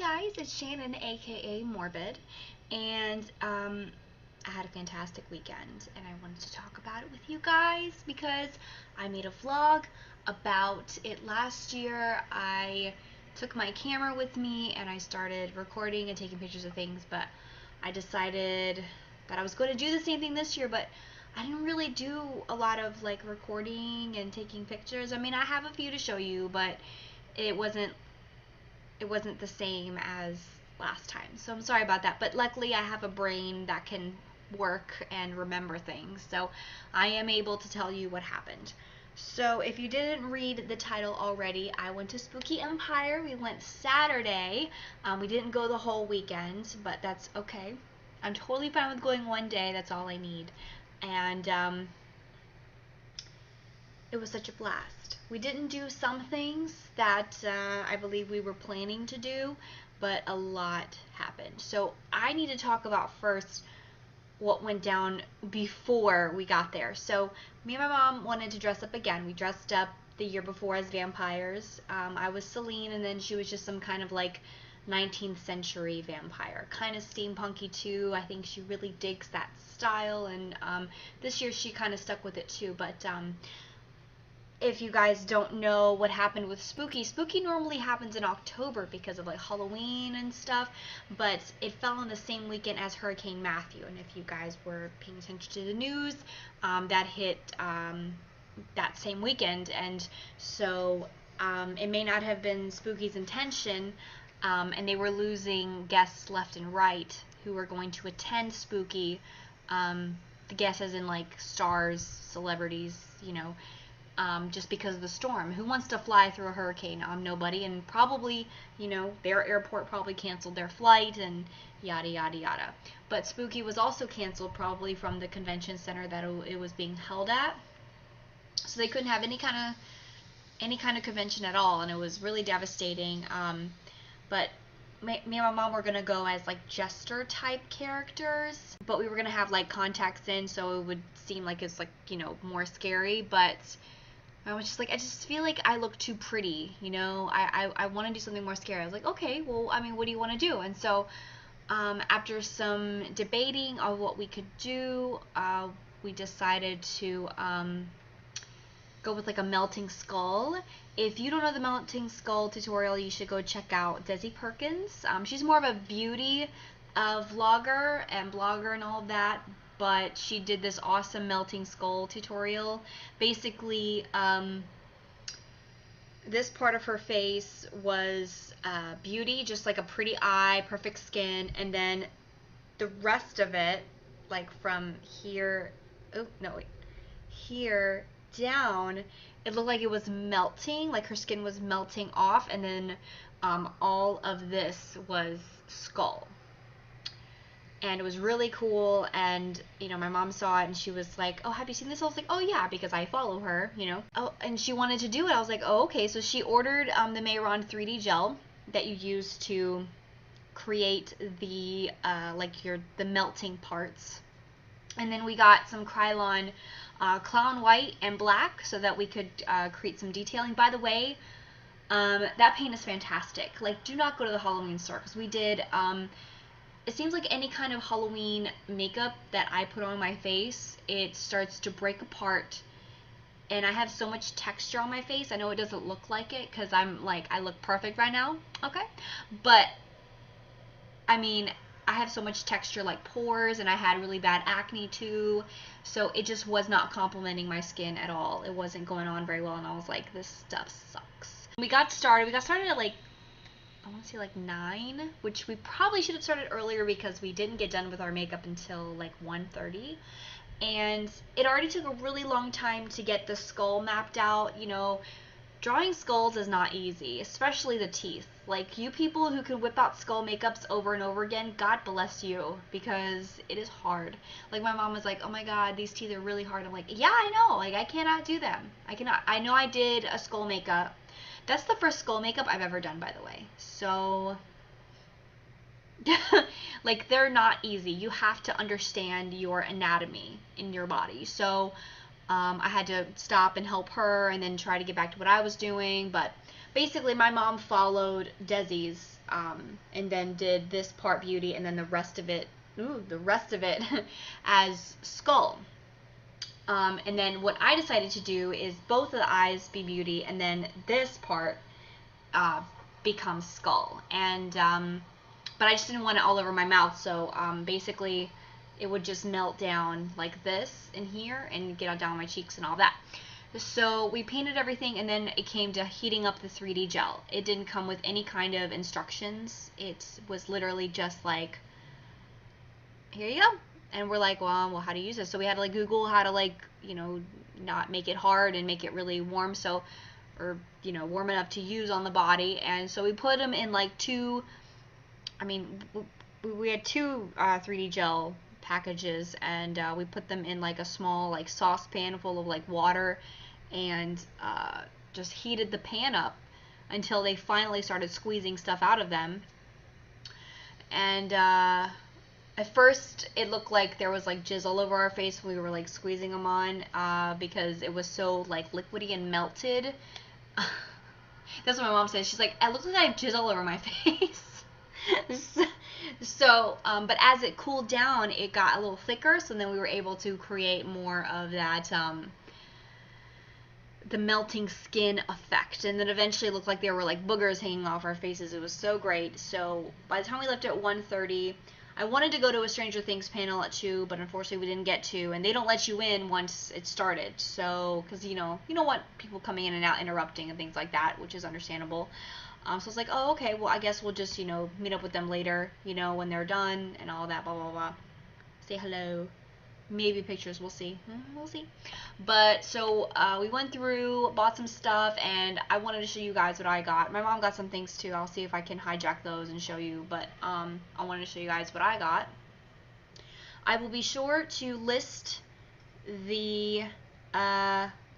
guys, it's Shannon, aka Morbid, and I had a fantastic weekend, and I wanted to talk about it with you guys because I made a vlog about it last year. I took my camera with me and I started recording and taking pictures of things, but I decided that I was going to do the same thing this year, but I didn't really do a lot of like recording and taking pictures. I mean, I have a few to show you, but it wasn't the same as last time. So I'm sorry about that, but luckily I have a brain that can work and remember things. So I am able to tell you what happened. So if you didn't read the title already, I went to Spooky Empire. We went Saturday. We didn't go the whole weekend, but that's okay. I'm totally fine with going one day. That's all I need. And it was such a blast. We didn't do some things that I believe we were planning to do, but a lot happened. So I need to talk about first what went down before we got there. So me and my mom wanted to dress up again. We dressed up the year before as vampires. I was Celine, and then she was just some kind of like 19th century vampire, kind of steampunky too. I think she really digs that style, and this year she kind of stuck with it too. But if you guys don't know what happened with Spooky normally happens in October because of like Halloween and stuff, but it fell on the same weekend as Hurricane Matthew, and if you guys were paying attention to the news, that hit that same weekend, and so it may not have been Spooky's intention, and they were losing guests left and right who were going to attend Spooky, the guests as in like stars, celebrities, you know, just because of the storm. Who wants to fly through a hurricane? Nobody, and probably, you know, their airport probably canceled their flight and yada yada yada. But Spooky was also canceled probably from the convention center that it was being held at, so they couldn't have any kind of convention at all, and it was really devastating. But me and my mom were gonna go as like jester type characters, but we were gonna have like contacts in so it would seem like it's like, you know, more scary. But I was just like, I just feel like I look too pretty, you know. I want to do something more scary. I was like, okay, well, I mean, what do you want to do? And so after some debating of what we could do, we decided to go with like a melting skull. If you don't know the melting skull tutorial, you should go check out Desi Perkins. She's more of a beauty vlogger and blogger and all of that, but she did this awesome melting skull tutorial. Basically, this part of her face was beauty, just like a pretty eye, perfect skin, and then the rest of it, like from here, here down, it looked like it was melting, like her skin was melting off, and then all of this was skull. And it was really cool, and, you know, my mom saw it, and she was like, oh, have you seen this? I was like, oh, yeah, because I follow her, you know. Oh, and she wanted to do it. I was like, oh, okay. So she ordered the Mayron 3D gel that you use to create the, the melting parts. And then we got some Krylon clown white and black so that we could create some detailing. By the way, that paint is fantastic. Like, do not go to the Halloween store, because we did... it seems like any kind of Halloween makeup that I put on my face, it starts to break apart, and I have so much texture on my face. I know it doesn't look like it because I'm like, I look perfect right now, okay? But, I mean, I have so much texture, like pores, and I had really bad acne too, so it just was not complimenting my skin at all. It wasn't going on very well, and I was like, this stuff sucks. We got started at like, I want to say like 9, which we probably should have started earlier because we didn't get done with our makeup until like 1:30, and it already took a really long time to get the skull mapped out. You know, drawing skulls is not easy, especially the teeth. Like, you people who can whip out skull makeups over and over again, God bless you, because it is hard. Like, my mom was like, oh my god, these teeth are really hard. I'm like, yeah, I know, like, I cannot do them. I know I did a skull makeup. That's the first skull makeup I've ever done, by the way. So, like, they're not easy. You have to understand your anatomy in your body. So, I had to stop and help her and then try to get back to what I was doing. But basically, my mom followed Desi's and then did this part beauty, and then the rest of it as skull. And then what I decided to do is both of the eyes be beauty, and then this part becomes skull. And but I just didn't want it all over my mouth, so basically it would just melt down like this in here and get down my cheeks and all that. So we painted everything, and then it came to heating up the 3D gel. It didn't come with any kind of instructions. It was literally just like, here you go. And we're like, well, how to use this? So we had to like Google how to like, you know, not make it hard and make it really warm, so, or, you know, warm enough to use on the body. And so we put them in like two, I mean, we had two 3D gel packages, and we put them in like a small like saucepan full of like water, and just heated the pan up until they finally started squeezing stuff out of them. And at first it looked like there was like jizz all over our face when we were like squeezing them on, because it was so like liquidy and melted. That's what my mom says. She's like, it looks like I have jizz all over my face. So, but as it cooled down, it got a little thicker, so then we were able to create more of that, the melting skin effect, and then eventually it looked like there were like boogers hanging off our faces. It was so great. So by the time we left at 1:30, I wanted to go to a Stranger Things panel at 2, but unfortunately we didn't get to, and they don't let you in once it started, so, because you know what, people coming in and out interrupting and things like that, which is understandable. So I was like, oh, okay, well, I guess we'll just, you know, meet up with them later, you know, when they're done and all that, blah, blah, blah. Say hello. Maybe pictures, we'll see. We'll see. But, so, we went through, bought some stuff, and I wanted to show you guys what I got. My mom got some things, too. I'll see if I can hijack those and show you, but, I wanted to show you guys what I got. I will be sure to list the,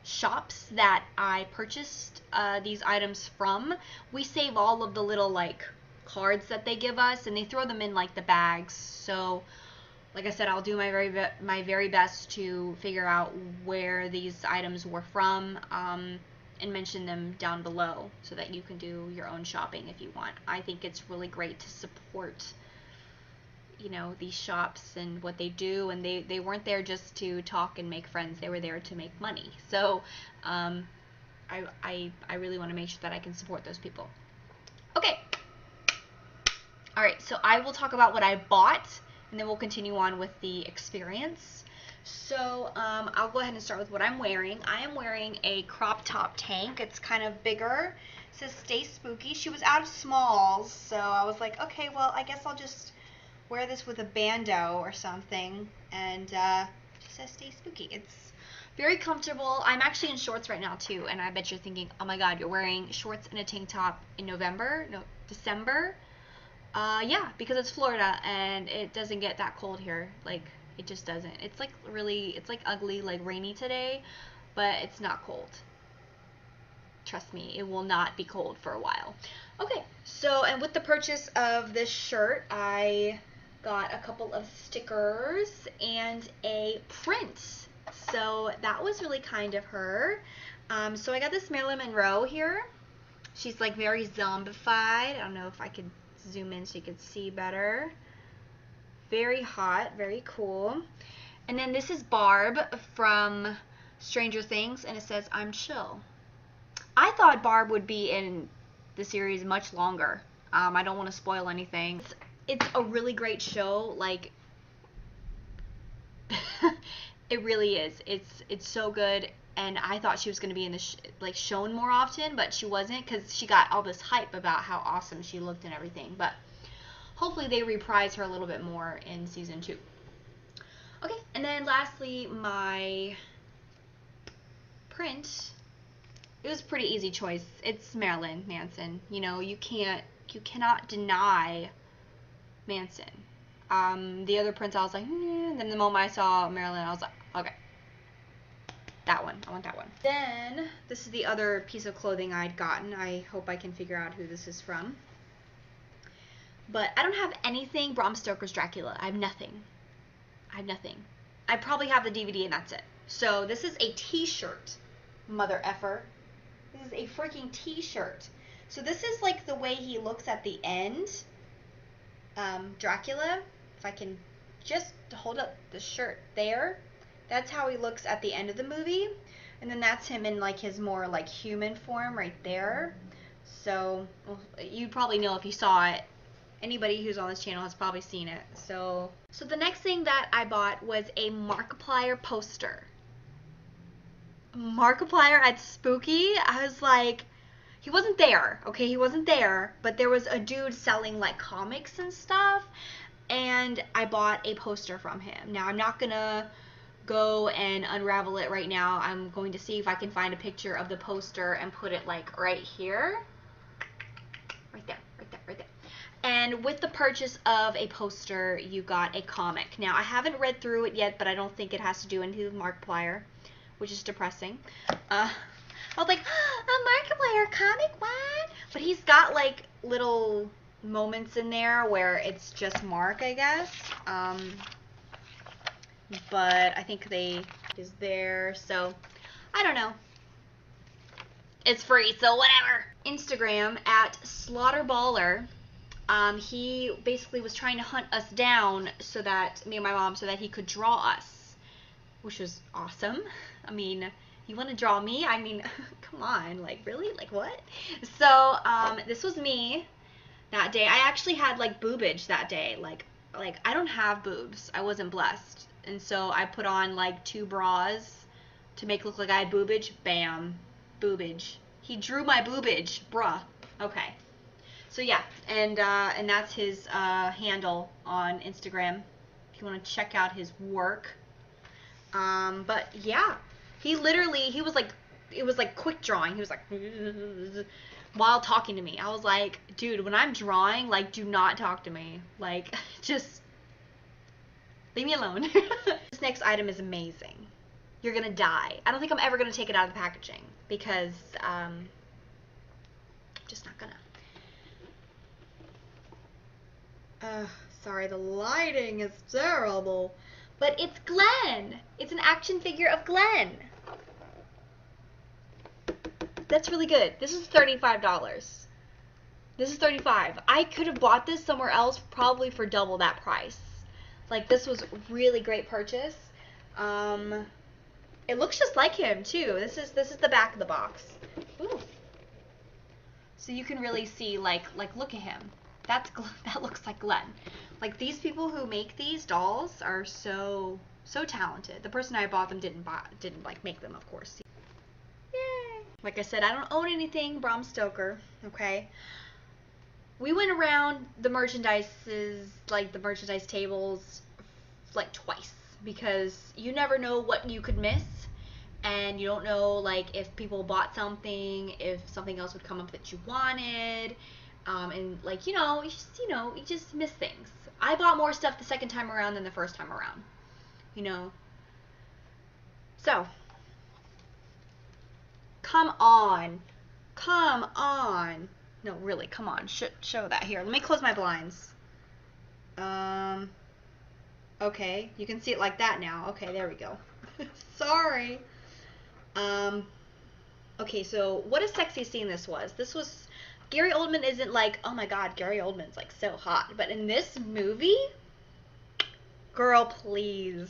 shops that I purchased these items from. We save all of the little like cards that they give us, and they throw them in like the bags. So like I said, I'll do my very best to figure out where these items were from, and mention them down below so that you can do your own shopping if you want. I think it's really great to support, you know, these shops and what they do, and they weren't there just to talk and make friends. They were there to make money. So I really want to make sure that I can support those people. Okay. All right, so I will talk about what I bought, and then we'll continue on with the experience. So I'll go ahead and start with what I'm wearing. I am wearing a crop top tank. It's kind of bigger. It says Stay Spooky. She was out of smalls, so I was like, okay, well, I guess I'll just wear this with a bandeau or something. And she says Stay Spooky. It's very comfortable. I'm actually in shorts right now too, and I bet you're thinking, oh my god, you're wearing shorts and a tank top in December? Yeah, because it's Florida and it doesn't get that cold here. Like, it just doesn't. It's like it's like ugly, like rainy today, but it's not cold. Trust me, it will not be cold for a while. Okay, so, and with the purchase of this shirt, I got a couple of stickers and a print. So that was really kind of her. So I got this Marilyn Monroe here. She's like very zombified. I don't know if I could zoom in so you could see better. Very hot, very cool. And then this is Barb from Stranger Things, and it says, I'm chill. I thought Barb would be in the series much longer. I don't want to spoil anything. It's a really great show. Like, it really is. It's so good. And I thought she was going to be in the shown more often, but she wasn't, because she got all this hype about how awesome she looked and everything. But hopefully they reprise her a little bit more in season 2. Okay, and then lastly, my print. It was a pretty easy choice. It's Marilyn Manson. You know, you cannot deny Manson. The other prints, I was like, and then the moment I saw Marilyn, I was like, okay. That one. I want that one. Then, this is the other piece of clothing I'd gotten. I hope I can figure out who this is from. But I don't have anything Bram Stoker's Dracula. I have nothing. I probably have the DVD and that's it. So, this is a t-shirt. Mother effer. This is a freaking t-shirt. So this is like the way he looks at the end. Dracula, if I can just hold up the shirt there, that's how he looks at the end of the movie. And then that's him in like his more like human form right there. So well, you probably know if you saw it. Anybody who's on this channel has probably seen it. So the next thing that I bought was a Markiplier poster. Markiplier at Spooky. I was like, he wasn't there, okay? He wasn't there, but there was a dude selling like comics and stuff, and I bought a poster from him. Now, I'm not gonna go and unravel it right now. I'm going to see if I can find a picture of the poster and put it like right here. Right there, right there, right there. And with the purchase of a poster, you got a comic. Now, I haven't read through it yet, but I don't think it has to do anything with Markiplier, which is depressing. I was like, a Markiplier comic, what? But he's got like little moments in there where it's just Mark, I guess. But I think they is there, so I don't know. It's free, so whatever. Instagram at Slaughterballer. He basically was trying to hunt us down so that me and my mom, so that he could draw us, which was awesome. I mean, you want to draw me? I mean, come on, like really? Like what? So, this was me that day. I actually had like boobage that day. Like I don't have boobs. I wasn't blessed. And so I put on like 2 bras to make it look like I had boobage. Bam. Boobage. He drew my boobage. Bruh. Okay. So yeah, and that's his handle on Instagram if you want to check out his work. But yeah, he was like, it was like quick drawing. He was like, while talking to me. I was like, dude, when I'm drawing, like, do not talk to me. Like, just leave me alone. This next item is amazing. You're gonna die. I don't think I'm ever gonna take it out of the packaging because, just not gonna. Sorry, the lighting is terrible. But it's Glenn. It's an action figure of Glenn. That's really good. This is $35. This is $35. I could have bought this somewhere else probably for double that price. Like, this was a really great purchase. It looks just like him too. This is the back of the box. Ooh. So you can really see like look at him. That looks like Glenn. Like, these people who make these dolls are so talented. The person I bought them didn't like make them, of course. Yay! Like I said, I don't own anything Bram Stoker, okay? We went around the merchandise tables like twice because you never know what you could miss, and you don't know like if people bought something, if something else would come up that you wanted. And like, you just miss things. I bought more stuff the second time around than the first time around, So, come on. No, really, come on. Show that here. Let me close my blinds. Okay, you can see it like that now. Okay, there we go. Sorry. Okay, so what a sexy scene this was. This was... Gary Oldman isn't like, oh my god, Gary Oldman's like so hot. But in this movie, girl, please.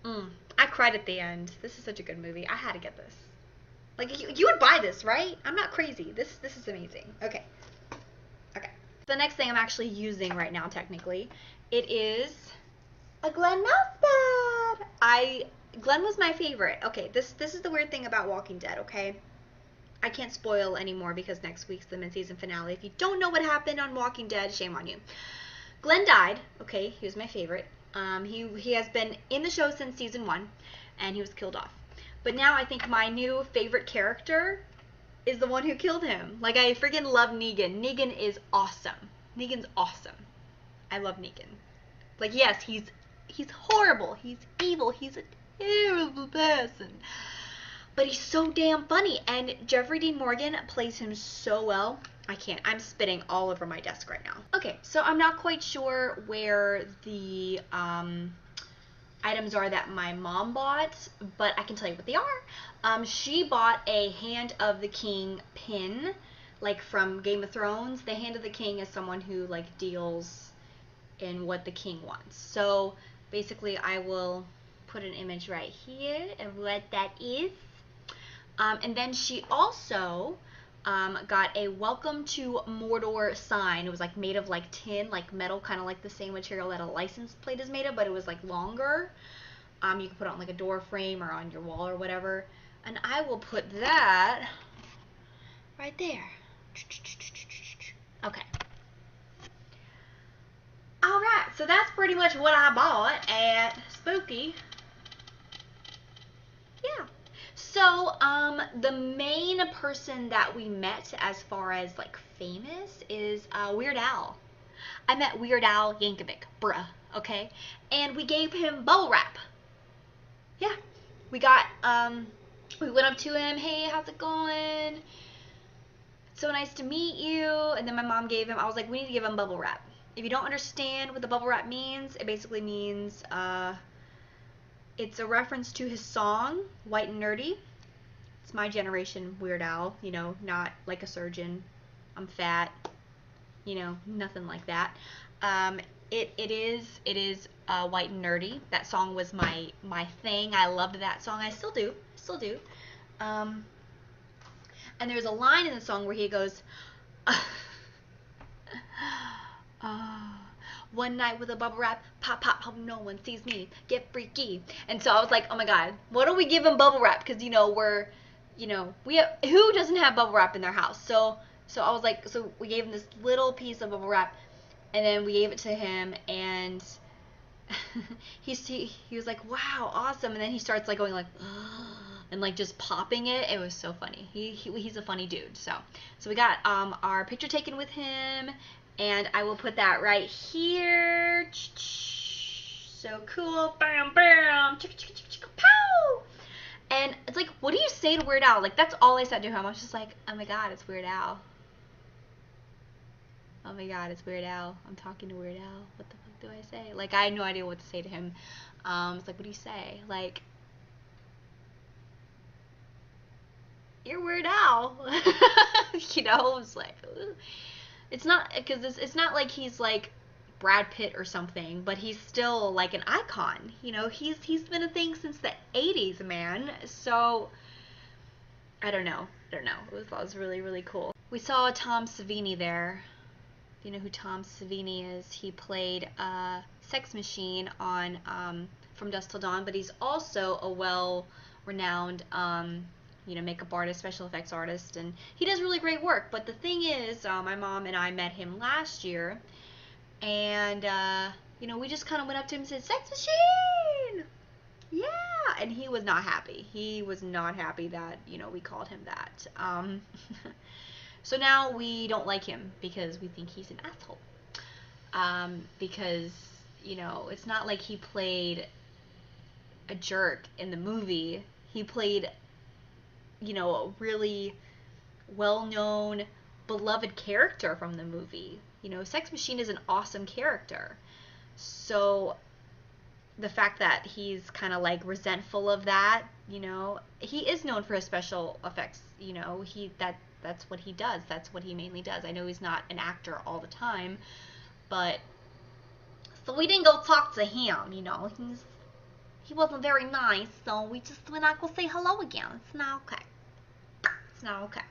I cried at the end. This is such a good movie. I had to get this. Like, you would buy this, right? I'm not crazy. This is amazing. Okay. The next thing I'm actually using right now, technically, it is a Glenn mousepad. Glenn was my favorite. Okay, this is the weird thing about Walking Dead, okay? I can't spoil anymore because next week's the mid-season finale. If you don't know what happened on Walking Dead, shame on you. Glenn died. Okay, he was my favorite. He has been in the show since season 1, and he was killed off. But now I think my new favorite character is the one who killed him. Like, I freaking love Negan. Negan is awesome. Negan's awesome. I love Negan. Like, yes, he's horrible. He's evil. He's a terrible person. But he's so damn funny, and Jeffrey Dean Morgan plays him so well. I can't. I'm spitting all over my desk right now. Okay, so I'm not quite sure where the items are that my mom bought, but I can tell you what they are. She bought a Hand of the King pin. like from Game of Thrones. The Hand of the King is someone who like deals in what the king wants. So basically, I will put an image right here of what that is. And then she also got a Welcome to Mordor sign. It was like made of like tin, like metal, kind of like the same material that a license plate is made of, but it was like longer. You can put it on like a door frame or on your wall or whatever. And I will put that right there. Okay. Alright, so that's pretty much what I bought at Spooky. Yeah. So, the main person that we met as far as like famous is Weird Al. I met Weird Al Yankovic, bruh, okay? And we gave him bubble wrap. Yeah. We got, we went up to him, hey, how's it going? So nice to meet you. And then my mom gave him, I was like, we need to give him bubble wrap. If you don't understand what the bubble wrap means, it basically means, it's a reference to his song, White and Nerdy. It's my generation Weird Al, you know, not like a surgeon. I'm fat, you know, nothing like that. It is White and Nerdy. That song was my thing. I loved that song. I still do. And there's a line in the song where he goes, one night with a bubble wrap, pop, pop, hope no one sees me, get freaky. And so I was like, oh my god, why don't we give him bubble wrap? Because, you know, who doesn't have bubble wrap in their house? So I was like, so we gave him this little piece of bubble wrap, and then we gave it to him, and he was like, wow, awesome. And then he starts like going like, and like just popping it. It was so funny. He's a funny dude. So we got our picture taken with him. And I will put that right here. So cool. Bam, bam. Chicka, chicka, chicka, chicka, pow. And it's like, what do you say to Weird Al? Like, that's all I said to him. I was just like, oh my god, it's Weird Al. Oh my god, it's Weird Al. I'm talking to Weird Al. What the fuck do I say? Like, I had no idea what to say to him. It's like, what do you say? Like, you're Weird Al. You know, I was like, ooh. It's not, because it's not like he's like Brad Pitt or something, but he's still like an icon. You know, he's been a thing since the 80s, man. So I don't know. It was really, really cool. We saw Tom Savini there. If you know who Tom Savini is, he played Sex Machine on From Dusk Till Dawn, but he's also a well-renowned makeup artist, special effects artist, and he does really great work. But the thing is, my mom and I met him last year, and we just kind of went up to him and said, "Sex Machine!" Yeah, and he was not happy. He was not happy that we called him that. So now we don't like him because we think he's an asshole. Because it's not like he played a jerk in the movie. He played a really well-known, beloved character from the movie. Sex Machine is an awesome character. So the fact that he's kind of like resentful of that, he is known for his special effects. That's what he does. That's what he mainly does. I know he's not an actor all the time, but so we didn't go talk to him. He wasn't very nice, so we're not gonna say hello again. It's not okay. It's not okay.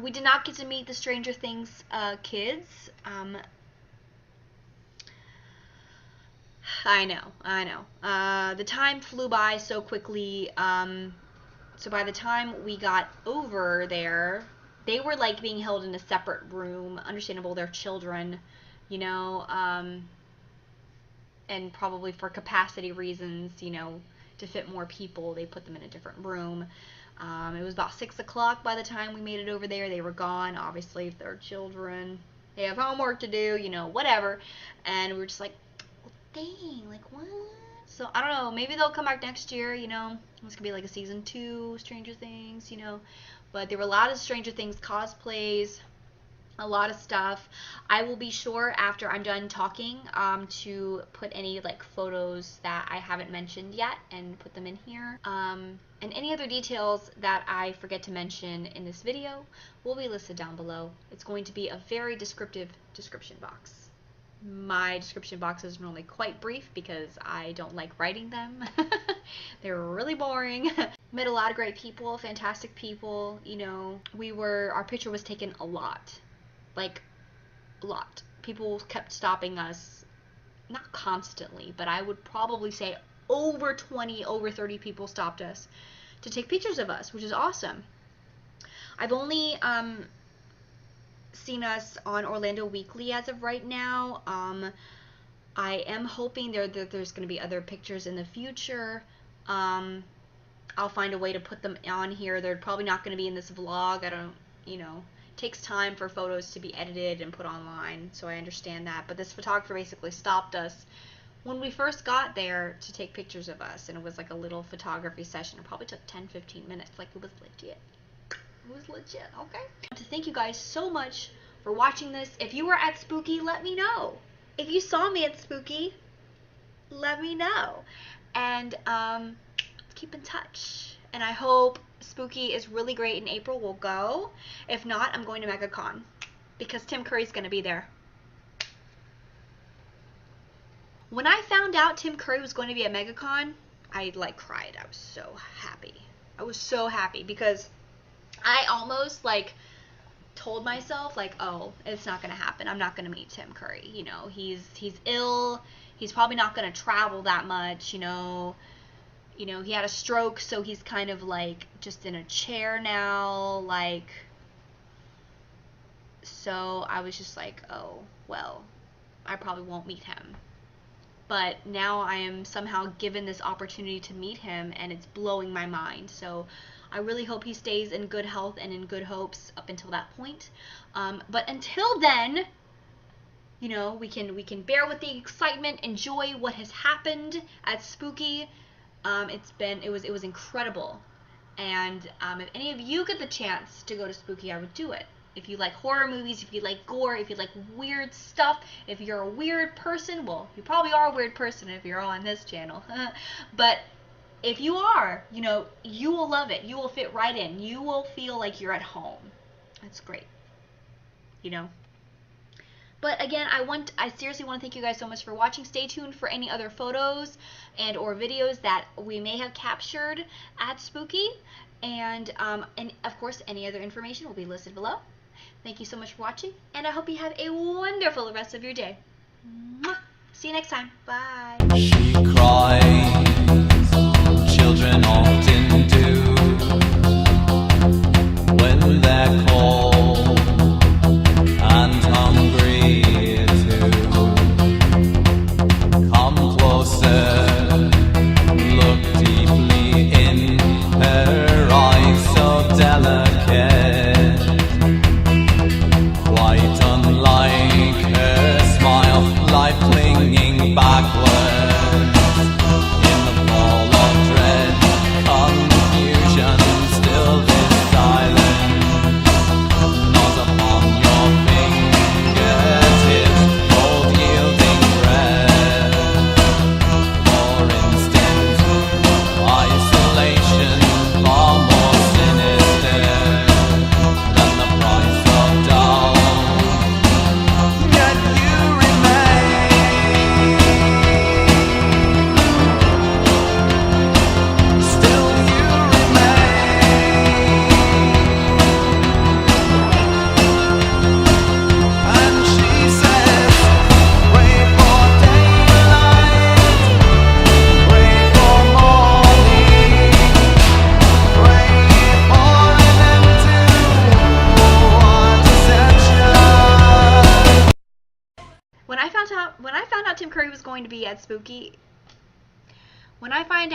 We did not get to meet the Stranger Things kids. I know. The time flew by so quickly. So by the time we got over there, they were like being held in a separate room. Understandable, they're children, and probably for capacity reasons, to fit more people, they put them in a different room. It was about 6 o'clock by the time we made it over there. They were gone. Obviously, if they're children, they have homework to do, whatever. And we were just like, well, dang, like what? So I don't know. Maybe they'll come back next year. It's gonna be like a season 2 Stranger Things. But there were a lot of Stranger Things cosplays. a lot of stuff. I will be sure after I'm done talking to put any like photos that I haven't mentioned yet and put them in here. And any other details that I forget to mention in this video will be listed down below. It's going to be a very descriptive description box. My description boxes are normally quite brief because I don't like writing them. They're really boring. Met a lot of great people, fantastic people. You know, our picture was taken a lot. Like, a lot. People kept stopping us, not constantly, but I would probably say over 20, over 30 people stopped us to take pictures of us, which is awesome. I've only seen us on Orlando Weekly as of right now. I am hoping that there's going to be other pictures in the future. I'll find a way to put them on here. They're probably not going to be in this vlog. I don't, it takes time for photos to be edited and put online, so I understand that. But this photographer basically stopped us when we first got there to take pictures of us, and it was like a little photography session. It probably took 10-15 minutes. Like, it was legit. It was legit, okay? I want to thank you guys so much for watching this. If you were at Spooky, let me know. If you saw me at Spooky, let me know. And let's keep in touch. And I hope Spooky is really great in April. We'll go. If not, I'm going to MegaCon because Tim Curry's going to be there. When I found out Tim Curry was going to be at MegaCon, I like cried. I was so happy. I was so happy because I almost like told myself like, oh, it's not going to happen. I'm not going to meet Tim Curry. You know, he's ill. He's probably not going to travel that much, you know, he had a stroke, so he's kind of like just in a chair now, like, so I was just like, oh, well, I probably won't meet him. But now I am somehow given this opportunity to meet him, and it's blowing my mind. So I really hope he stays in good health and in good hopes up until that point. But until then, we can bear with the excitement, enjoy what has happened at Spooky. It was incredible. And if any of you get the chance to go to Spooky, I would do it. If you like horror movies, if you like gore, if you like weird stuff, if you're a weird person, well, you probably are a weird person if you're on this channel. But if you are, you will love it. You will fit right in. You will feel like you're at home. That's great. But again, I seriously want to thank you guys so much for watching. Stay tuned for any other photos and or videos that we may have captured at Spooky. And of course, any other information will be listed below. Thank you so much for watching, and I hope you have a wonderful rest of your day. Mwah! See you next time. Bye. She cries, children often do, when they're cold and hungry too. Come closer, look deeply in her eyes, so delicate. Quite unlike her smile, life clinging backwards in the fall of dread, confusion, still this silence gnaws upon your fingertips, cold yielding breath. For instance, isolation, far more sinister than the price of doubt. Yet you remain, still you remain. And she says, pray for daylight, pray for morning, pray for an end to our deception. When I found out Tim Curry was going to be at Spooky, when I find